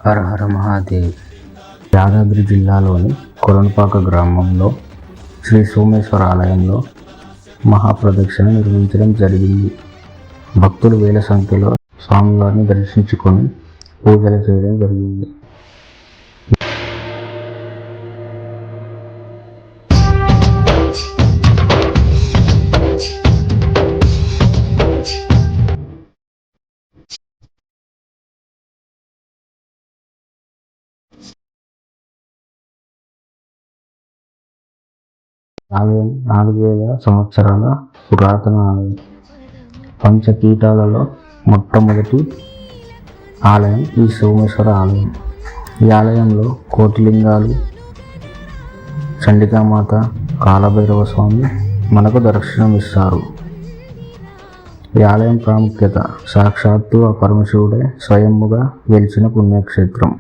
హర హర మహాదేవ్. యాదాద్రి జిల్లాలోని కొలనుపాక గ్రామంలో శ్రీ సోమేశ్వర ఆలయంలో మహాప్రదక్షిణ నిర్వహించడం జరిగింది. భక్తులు వేల సంఖ్యలో స్వామివారిని దర్శించుకొని పూజలు చేయడం జరిగింది. ఆలయం 4000 సంవత్సరాల పురాతన ఆలయం. పంచపీఠాలలో మొట్టమొదటి ఆలయం ఈ సోమేశ్వర ఆలయం. ఈ ఆలయంలో కోటిలింగాలు, చండికామాత, కాలభైరవ స్వామి మనకు దర్శనమిస్తారు. ఈ ఆలయం ప్రాముఖ్యత సాక్షాత్తు ఆ పరమశివుడే స్వయంగా వెలిసిన పుణ్యక్షేత్రం.